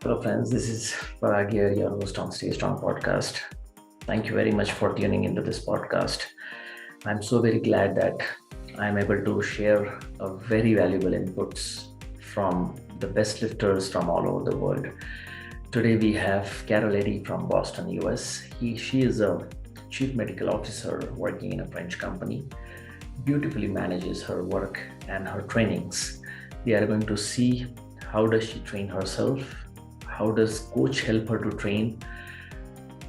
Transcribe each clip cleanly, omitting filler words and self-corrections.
Hello, friends. This is Parag here, your host on Stay Strong podcast. Thank you very much for tuning into this podcast. I'm so very glad that I'm able to share a very valuable inputs from the best lifters from all over the world. Today we have Carol Addy from Boston, US. She is a chief medical officer working in a French company. Beautifully manages her work and her trainings. We are going to see how does she train herself, how does coach help her to train,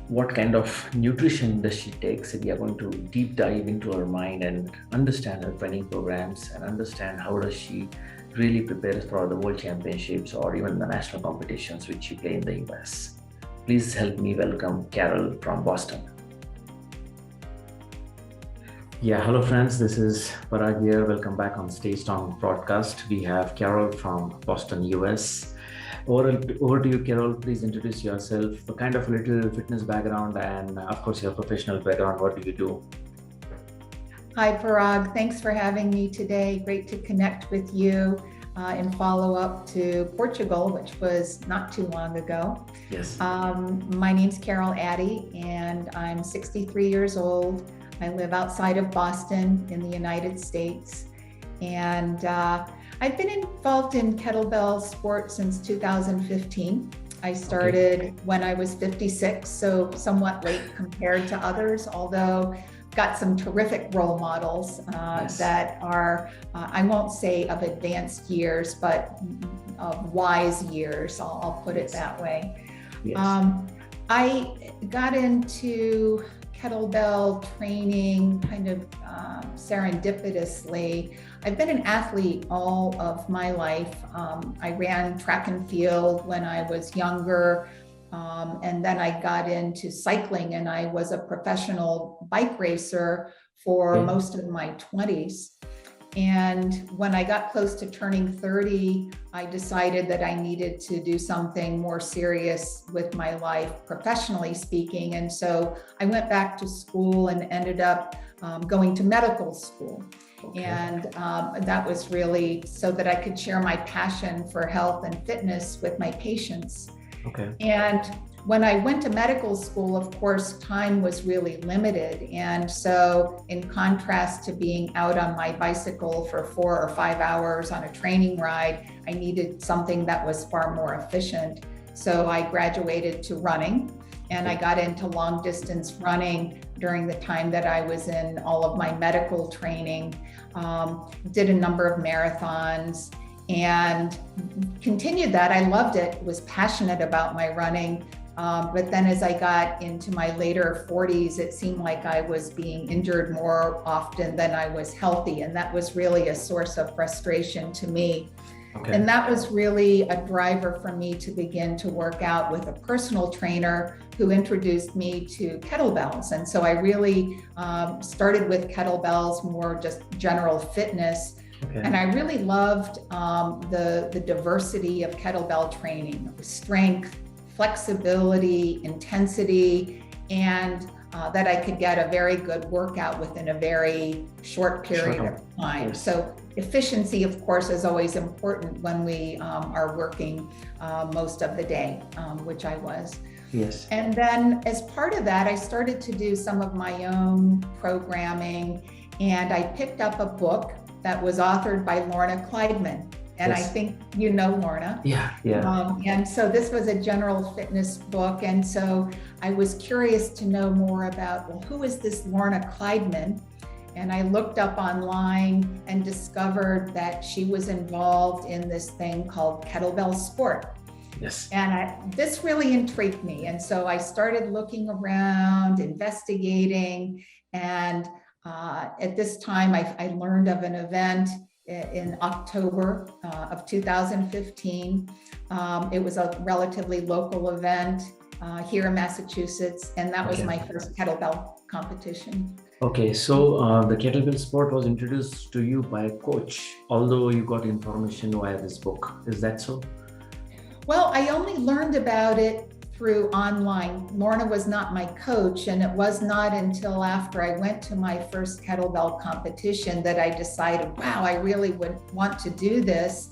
what kind of nutrition does she take. So we are going to deep dive into her mind and understand her training programs and understand how does she really prepare for the World Championships or even the national competitions which she play in the US. Please help me welcome Carol from Boston. Yeah, hello friends, this is Parag here. Welcome back on Stay Strong broadcast. We have Carol from Boston, US. Over to you, Carol. Please introduce yourself, a kind of little fitness background, and of course your professional background. What do you do? Hi, Parag. Thanks for having me today. Great to connect with you in follow-up to Portugal, which was not too long ago. Yes. My name's Carol Addy, and I'm 63 years old. I live outside of Boston in the United States, and I've been involved in kettlebell sport since 2015. I started when I was 56, so somewhat late compared to others, although got some terrific role models that are, I won't say of advanced years, but of wise years, I'll put it that way. Yes. I got into kettlebell training kind of serendipitously. I've been an athlete all of my life. I ran track and field when I was younger, and then I got into cycling, and I was a professional bike racer for most of my 20s. And when I got close to turning 30, I decided that I needed to do something more serious with my life, professionally speaking. And so I went back to school and ended up going to medical school. Okay. And that was really so that I could share my passion for health and fitness with my patients. Okay. And when I went to medical school, of course, time was really limited. And so in contrast to being out on my bicycle for 4 or 5 hours on a training ride, I needed something that was far more efficient. So I graduated to running, and I got into long distance running during the time that I was in all of my medical training, did a number of marathons, and continued that. I loved it, was passionate about my running. But then as I got into my later 40s, it seemed like I was being injured more often than I was healthy. And that was really a source of frustration to me. Okay. And that was really a driver for me to begin to work out with a personal trainer who introduced me to kettlebells. And so I really started with kettlebells, more just general fitness. Okay. And I really loved the diversity of kettlebell training, strength, flexibility, intensity, and that I could get a very good workout within a very short period of time. Yes. So efficiency, of course, is always important when we are working most of the day, which I was. Yes. And then as part of that, I started to do some of my own programming, and I picked up a book that was authored by Lorna Kleidman. And yes. I think you know Lorna. Yeah. And so this was a general fitness book. And so I was curious to know more about, well, who is this Lorna Kleidman? And I looked up online and discovered that she was involved in this thing called kettlebell sport. Yes. And this really intrigued me. And so I started looking around, investigating. And at this time, I learned of an event in October of 2015. It was a relatively local event here in Massachusetts, and that was my first kettlebell competition. Okay, so the kettlebell sport was introduced to you by a coach, although you got information via this book. Is that so? Well, I only learned about it through online. Lorna was not my coach, and it was not until after I went to my first kettlebell competition that I decided, wow, I really would want to do this.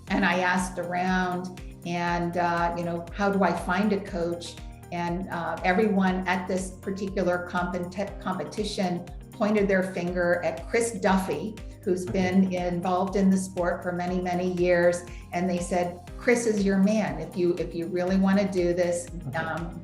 And I asked around, and how do I find a coach? And everyone at this particular competition pointed their finger at Chris Duffy, who's been involved in the sport for many, many years. And they said, Chris is your man. If you really want to do this,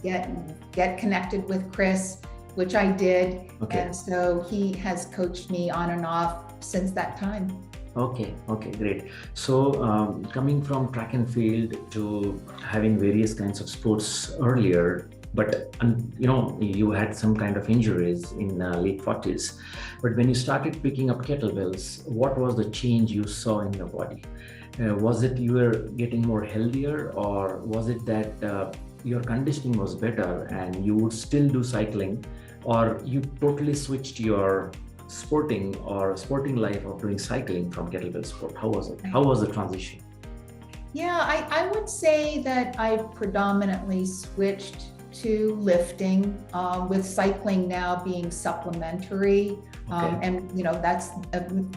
get connected with Chris, which I did. Okay. And so he has coached me on and off since that time. Okay, great. So coming from track and field to having various kinds of sports earlier, but you had some kind of injuries in late 40s. But when you started picking up kettlebells, what was the change you saw in your body? Was it you were getting more healthier, or was it that your conditioning was better and you would still do cycling, or you totally switched your sporting life of doing cycling from kettlebell sport? How was it? How was the transition? Yeah, I would say that I predominantly switched to lifting, with cycling now being supplementary. And that's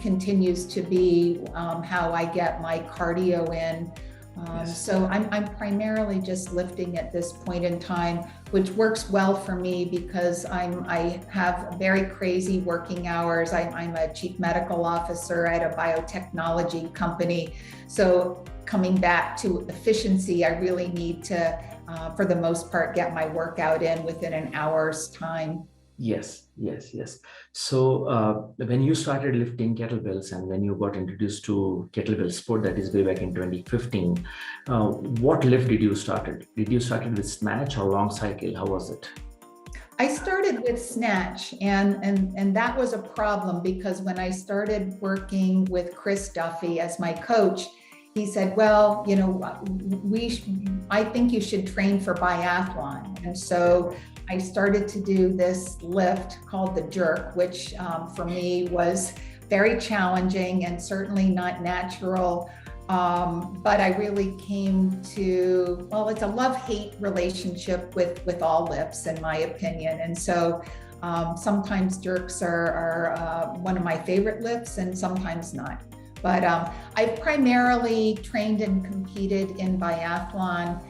continues to be how I get my cardio in. So I'm primarily just lifting at this point in time, which works well for me because I have very crazy working hours. I'm a chief medical officer at a biotechnology company. So coming back to efficiency, I really need to, for the most part, get my workout in within an hour's time. Yes. So when you started lifting kettlebells and when you got introduced to kettlebell sport, that is way back in 2015, what lift did you started? Did you started with snatch or long cycle? How was it? I started with snatch, and that was a problem because when I started working with Chris Duffy as my coach, he said, well, I think you should train for biathlon. And so I started to do this lift called the jerk, which for me was very challenging and certainly not natural. But I really came to, it's a love-hate relationship with all lifts, in my opinion. And so sometimes jerks are one of my favorite lifts and sometimes not. But I've primarily trained and competed in biathlon.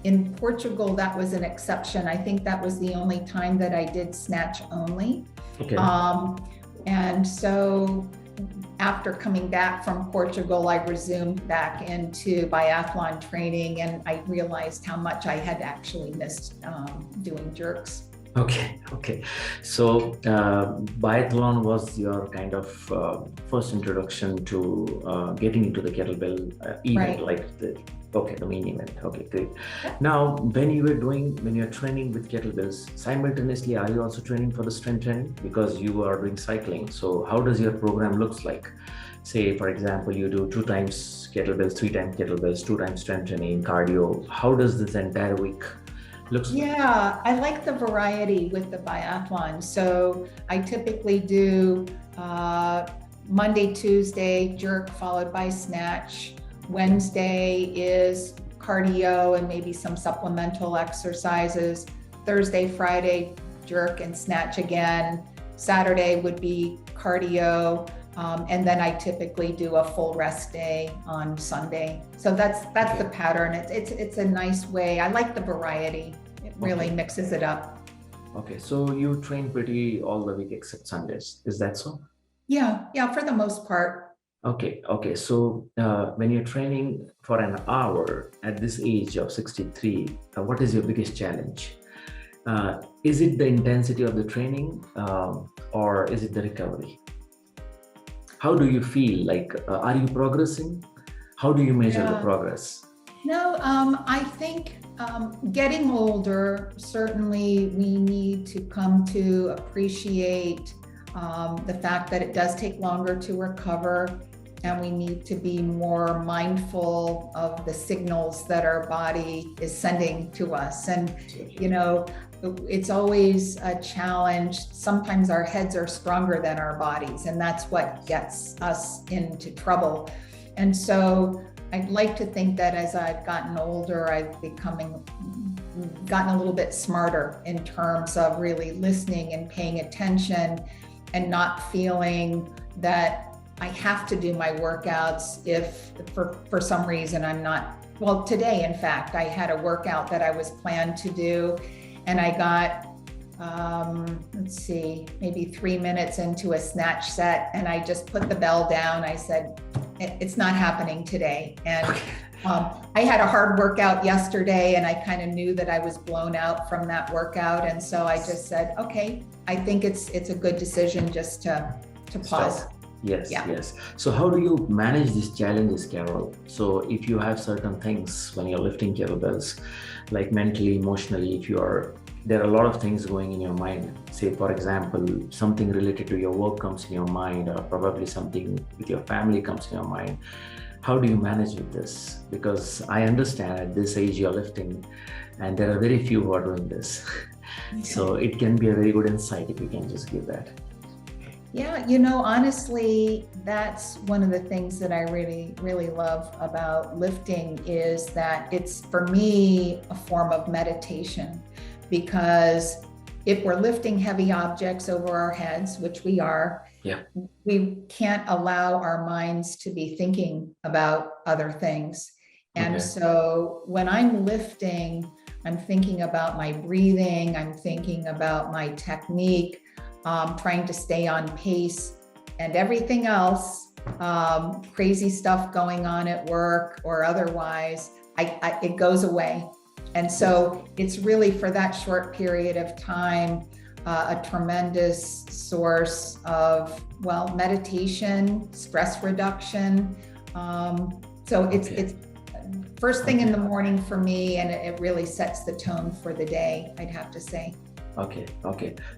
In Portugal, that was an exception. I think that was the only time that I did snatch only. Okay. And so after coming back from Portugal, I resumed back into biathlon training, and I realized how much I had actually missed doing jerks. Okay. So biathlon was your kind of first introduction to getting into the kettlebell event, right. The main event. Okay, great. Yeah. Now, when you're training with kettlebells, simultaneously, are you also training for the strength training? Because you are doing cycling. So how does your program looks like? Say, for example, you do 2 times kettlebells, 3 times kettlebells, 2 times strength training, cardio. How does this entire week looks like? Yeah, I like the variety with the biathlon. So I typically do Monday, Tuesday, jerk followed by snatch. Wednesday is cardio and maybe some supplemental exercises. Thursday, Friday, jerk and snatch again. Saturday would be cardio. And then I typically do a full rest day on Sunday. So that's the pattern. It's a nice way. I like the variety. It really mixes it up. Okay, so you train pretty all the week except Sundays. Is that so? Yeah, for the most part. Okay. So when you're training for an hour at this age of 63, what is your biggest challenge? Is it the intensity of the training or is it the recovery? How do you feel? Are you progressing? How do you measure the progress? No, I think getting older, certainly we need to come to appreciate the fact that it does take longer to recover, and we need to be more mindful of the signals that our body is sending to us. And, it's always a challenge. Sometimes our heads are stronger than our bodies, and that's what gets us into trouble. And so I'd like to think that as I've gotten older, I've gotten a little bit smarter in terms of really listening and paying attention and not feeling that I have to do my workouts if for some reason I'm not well, today, in fact, I had a workout that I was planned to do, and I got, let's see, maybe 3 minutes into a snatch set, and I just put the bell down. I said, it's not happening today. And I had a hard workout yesterday, and I kind of knew that I was blown out from that workout. And so I just said, okay, I think it's a good decision just to pause. Yes, Yeah. yes. So how do you manage these challenges, Carol? So if you have certain things when you're lifting kettlebells, like mentally, emotionally, there are a lot of things going in your mind. Say, for example, something related to your work comes in your mind, or probably something with your family comes in your mind. How do you manage with this? Because I understand at this age you're lifting, and there are very few who are doing this. Okay. So it can be a very good insight if you can just give that. Yeah, honestly, that's one of the things that I really, really love about lifting is that it's, for me, a form of meditation. Because if we're lifting heavy objects over our heads, which we are, we can't allow our minds to be thinking about other things. And so when I'm lifting, I'm thinking about my breathing, I'm thinking about my technique, trying to stay on pace, and everything else, crazy stuff going on at work or otherwise, it goes away. And so it's really, for that short period of time, a tremendous source of, well, meditation, stress reduction. So it's first thing in the morning for me, and it really sets the tone for the day, I'd have to say. Okay.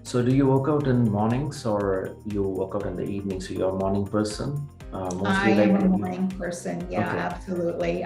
So do you work out in mornings or you work out in the evening? So you're a morning person? I am a morning person. Yeah, absolutely.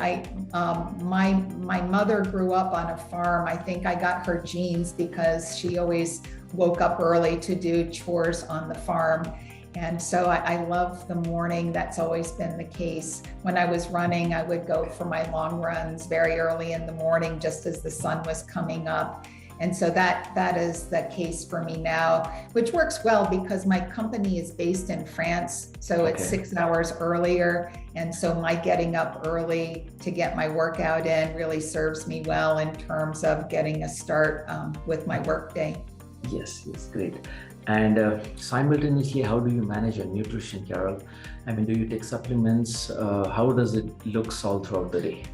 My mother grew up on a farm. I think I got her genes because she always woke up early to do chores on the farm. And so I love the morning. That's always been the case. When I was running, I would go for my long runs very early in the morning, just as the sun was coming up. And so that is the case for me now, which works well because my company is based in France. So it's 6 hours earlier. And so my getting up early to get my workout in really serves me well in terms of getting a start with my workday. Yes, great. And simultaneously, how do you manage your nutrition, Carol? I mean, do you take supplements? How does it look all throughout the day?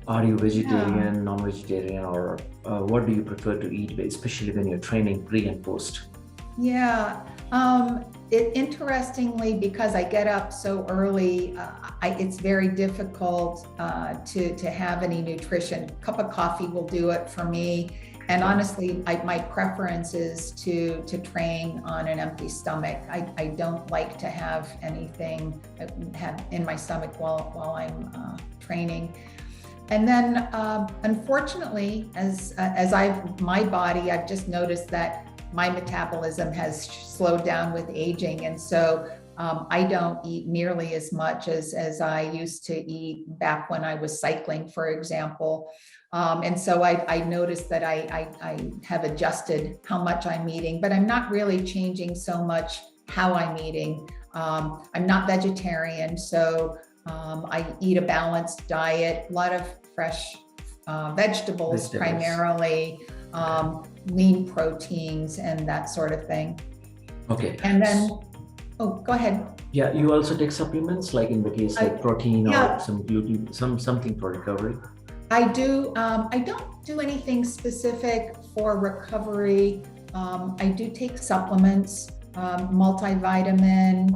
Are you vegetarian, non-vegetarian, or what do you prefer to eat, especially when you're training pre and post? Yeah, interestingly, because I get up so early, it's very difficult to have any nutrition. A cup of coffee will do it for me. And honestly, my preference is to train on an empty stomach. I don't like to have anything in my stomach while I'm training. And then, unfortunately, as my body, I've just noticed that my metabolism has slowed down with aging. And so I don't eat nearly as much as I used to eat back when I was cycling, for example. And so I noticed that I have adjusted how much I'm eating, but I'm not really changing so much how I'm eating. I'm not vegetarian, so I eat a balanced diet, a lot of fresh vegetables primarily, lean proteins and that sort of thing. Okay. And then, go ahead. Yeah, you also take supplements, like in the case like protein or some gluten, something for recovery? I do. I don't do anything specific for recovery. I do take supplements, multivitamin,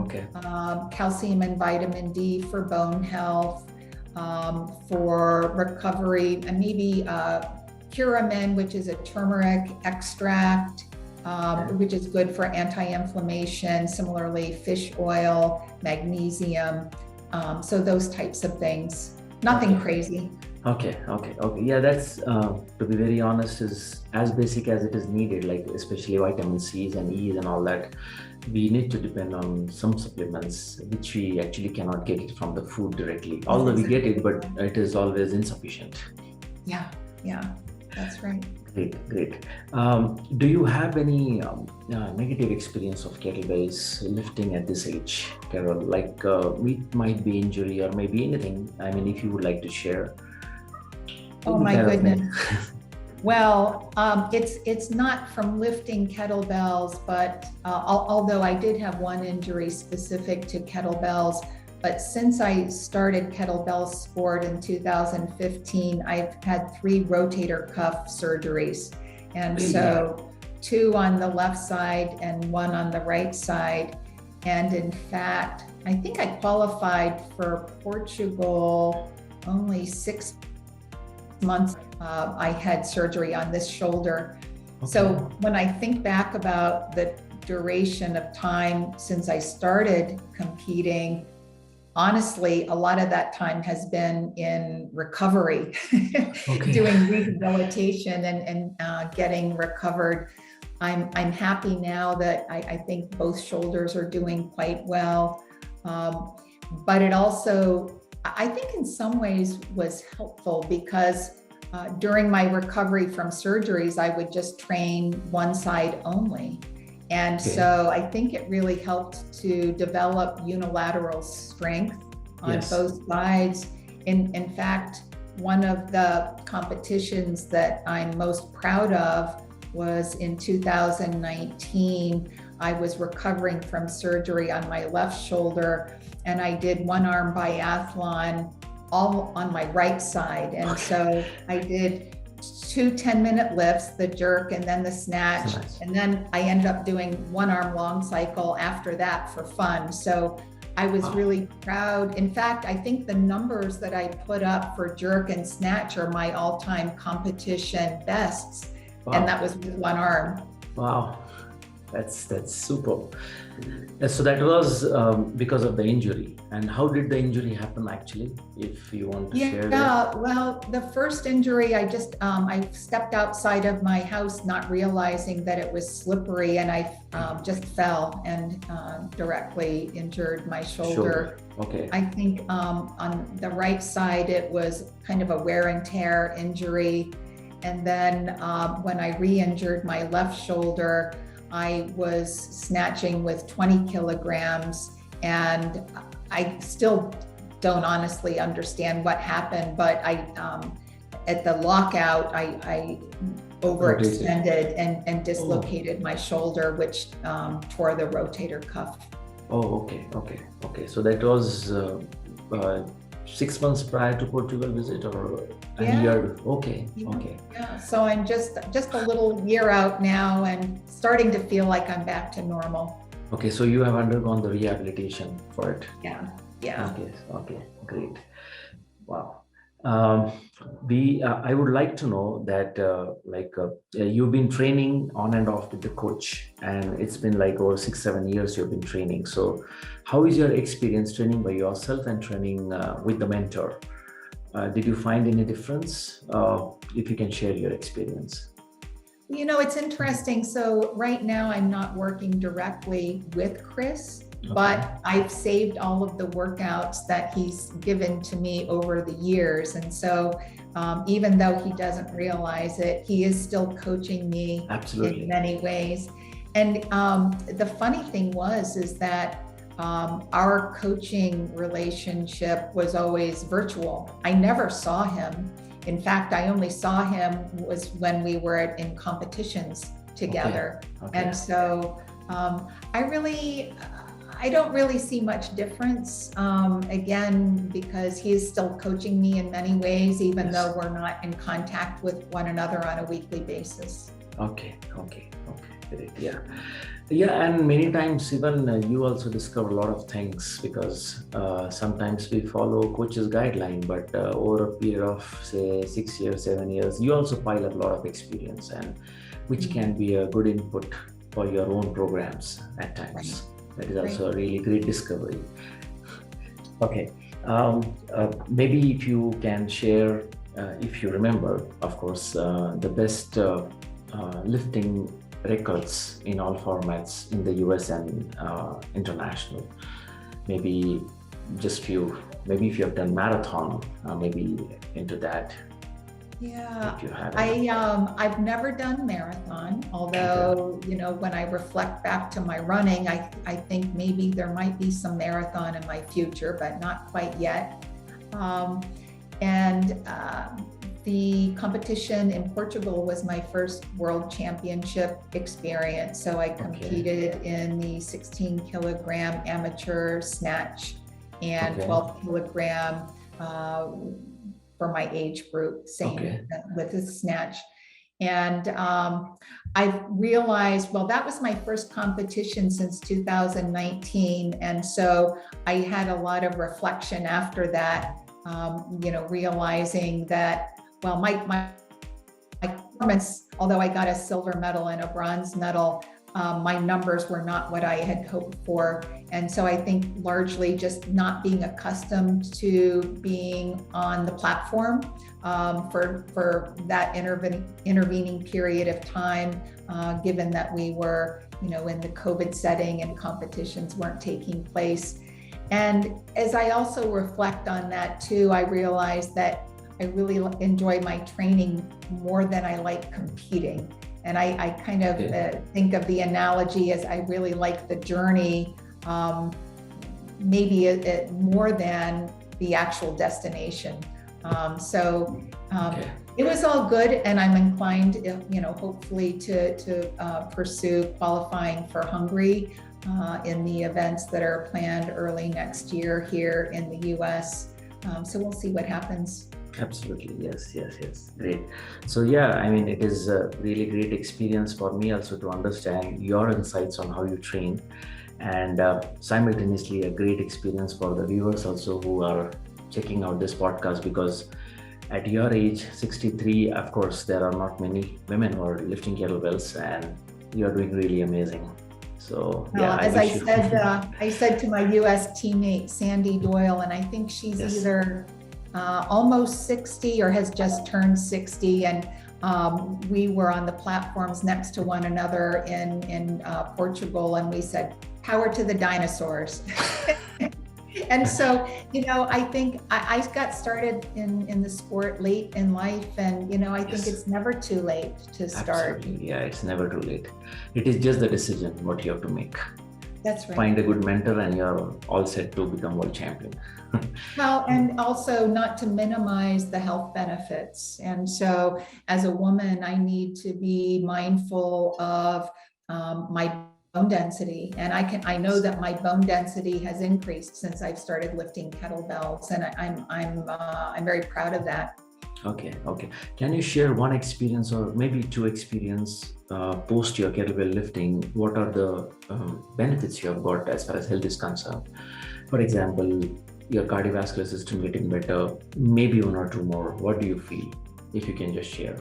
calcium and vitamin D for bone health, for recovery, and maybe Curamin, which is a turmeric extract, which is good for anti-inflammation. Similarly, fish oil, magnesium, so those types of things. Nothing crazy. Okay. Yeah, that's, to be very honest, is as basic as it is needed, like especially vitamin C's and E's and all that. We need to depend on some supplements, which we actually cannot get it from the food directly. Although we get it, but it is always insufficient. Yeah, that's right. Great. Do you have any negative experience of kettlebells lifting at this age, Carol? Like it might be injury or maybe anything. I mean, if you would like to share. Oh my kind of thing. goodness. Well, it's not from lifting kettlebells, but although I did have one injury specific to kettlebells, but since I started kettlebell sport in 2015, I've had 3 rotator cuff surgeries. And so 2 on the left side and 1 on the right side. And in fact, I think I qualified for Portugal only 6 months. I had surgery on this shoulder. Okay. So when I think back about the duration of time since I started competing, honestly, a lot of that time has been in recovery, Okay. doing rehabilitation and getting recovered. I'm happy now that I think both shoulders are doing quite well. But it also, I think in some ways was helpful because during my recovery from surgeries, I would just train one side only. And so I think it really helped to develop unilateral strength on both sides. In fact, one of the competitions that I'm most proud of was in 2019. I was recovering from surgery on my left shoulder, and I did one arm biathlon all on my right side. And so I did 2 10-minute lifts, the jerk and then the snatch. Nice. And then I ended up doing one arm long cycle after that for fun. So I was really proud. In fact, I think the numbers that I put up for jerk and snatch are my all-time competition bests. Wow. And that was with one arm. Wow, that's super. So that was because of the injury. And how did the injury happen actually, if you want to share that? Yeah, well, the first injury, I stepped outside of my house not realizing that it was slippery, and I just fell and directly injured my shoulder. Okay. I think on the right side, it was kind of a wear and tear injury. And then when I re-injured my left shoulder, I was snatching with 20 kilograms, and I still don't honestly understand what happened, but at the lockout, I overextended and dislocated my shoulder, which tore the rotator cuff. Oh, okay. So that was 6 months prior to Portugal visit, or a year? Okay. Yeah, so I'm just a little year out now and starting to feel like I'm back to normal. Okay, so you have undergone the rehabilitation for it. Yeah. Okay, great. Wow. I would like to know that you've been training on and off with the coach, and it's been like over 6-7 years you've been training. So how is your experience training by yourself and training with the mentor? Did you find any difference? If you can share your experience. You know, it's interesting. So right now I'm not working directly with Chris, but I've saved all of the workouts that he's given to me over the years. And so even though he doesn't realize it, he is still coaching me in many ways. And the funny thing is that our coaching relationship was always virtual. I never saw him. In fact, I only saw him was when we were in competitions together. And so I don't really see much difference, again, because he is still coaching me in many ways, even though we're not in contact with one another on a weekly basis. Okay, great, yeah, and many times even you also discover a lot of things, because sometimes we follow coach's guideline, but over a period of say 6 years, 7 years, you also pile up a lot of experience, and which can be a good input for your own programs at times. That is also a really great discovery. Okay, maybe if you can share, if you remember, of course, the best lifting records in all formats in the US and international. Maybe just few, maybe if you have done marathon, maybe into that. Yeah, I've never done marathon, although, you know, when I reflect back to my running, I think maybe there might be some marathon in my future, but not quite yet. And the competition in Portugal was my first World Championship experience. So I competed in the 16 kilogram amateur snatch and 12 kilogram for my age group, same with the snatch. And I realized, well, that was my first competition since 2019. And so I had a lot of reflection after that, realizing that, well, my performance, although I got a silver medal and a bronze medal, my numbers were not what I had hoped for. And so I think largely just not being accustomed to being on the platform for that intervening period of time, given that we were, in the COVID setting and competitions weren't taking place. And as I also reflect on that too, I realized that I really enjoy my training more than I like competing. And I kind of think of the analogy as I really like the journey, maybe more than the actual destination. It was all good, and I'm inclined, hopefully to pursue qualifying for Hungary in the events that are planned early next year here in the US. So we'll see what happens. Absolutely. Yes. Great. So it is a really great experience for me also to understand your insights on how you train, and simultaneously a great experience for the viewers also who are checking out this podcast, because at your age, 63, of course, there are not many women who are lifting kettlebells, and you're doing really amazing. So I said to my US teammate, Sandy Doyle, and I think she's either almost 60 or has just turned 60. And we were on the platforms next to one another in Portugal, and we said, power to the dinosaurs. And so, I think I got started in the sport late in life, and, I think it's never too late to start. Absolutely. Yeah, it's never too late. It is just the decision what you have to make. That's right. Find a good mentor and you're all set to become world champion. Well, and also not to minimize the health benefits. And so as a woman, I need to be mindful of my bone density. And I know that my bone density has increased since I've started lifting kettlebells, and I'm very proud of that. Okay. Can you share one experience or maybe two experience post your kettlebell lifting? What are the benefits you have got as far as health is concerned? For example, your cardiovascular system getting better, maybe one or two more. What do you feel? If you can just share.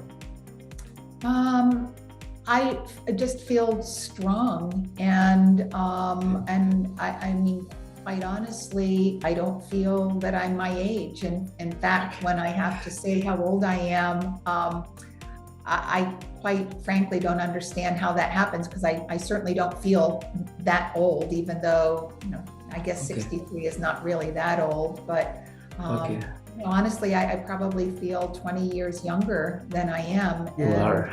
I just feel strong, and I mean, quite honestly, I don't feel that I'm my age. And in fact, when I have to say how old I am, I quite frankly don't understand how that happens, because I certainly don't feel that old, even though, I guess 63 is not really that old, but honestly, I probably feel 20 years younger than I am. You are.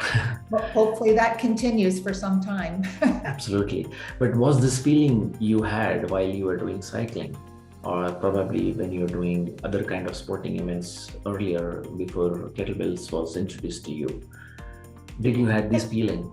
Hopefully that continues for some time. Absolutely. But was this feeling you had while you were doing cycling, or probably when you were doing other kind of sporting events earlier before kettlebells was introduced to you? Did you have this feeling?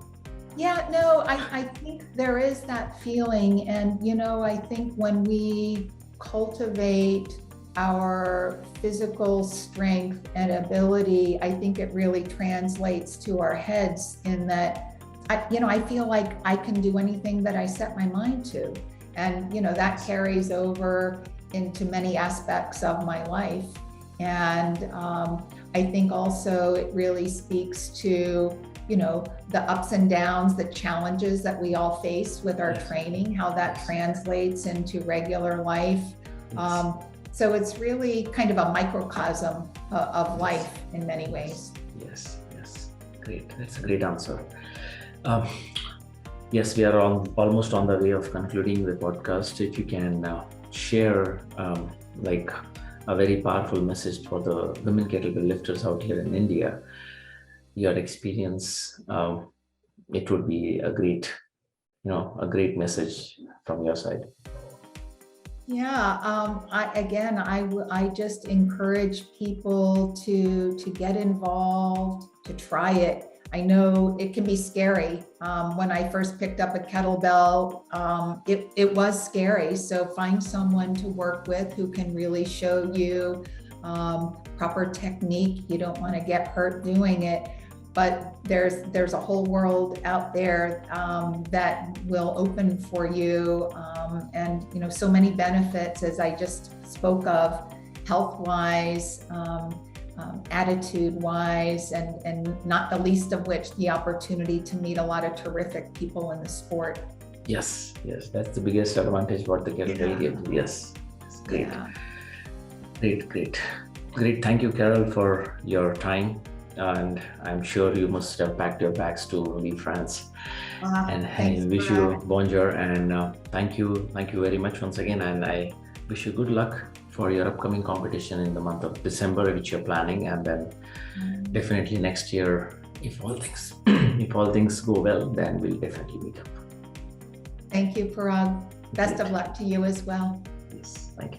Yeah, no, I think there is that feeling. And, I think when we cultivate our physical strength and ability, I think it really translates to our heads, in that, I feel like I can do anything that I set my mind to. And, that carries over into many aspects of my life. And I think also it really speaks to, the ups and downs, the challenges that we all face with our training, how that translates into regular life. So it's really kind of a microcosm of life in many ways. Yes. Great. That's a great answer. Yes, we are almost on the way of concluding the podcast. If you can share like a very powerful message for the women kettlebell lifters out here in India, your experience, it would be a great message from your side. I just encourage people to get involved, to try it. I know it can be scary. When I first picked up a kettlebell, it was scary. So find someone to work with who can really show you proper technique. You don't want to get hurt doing it. But there's a whole world out there that will open for you, and so many benefits, as I just spoke of, health-wise, attitude-wise, and not the least of which the opportunity to meet a lot of terrific people in the sport. Yes, that's the biggest advantage what the kettlebell gives. Yes, great. Great. Thank you, Carol, for your time. And I'm sure you must have packed your bags to leave France. And I wish you bonjour, and thank you very much once again. And I wish you good luck for your upcoming competition in the month of December, which you're planning. And then definitely next year, if all things go well, then we'll definitely meet up. Thank you, Parag. Best of luck to you as well. Yes, thank you.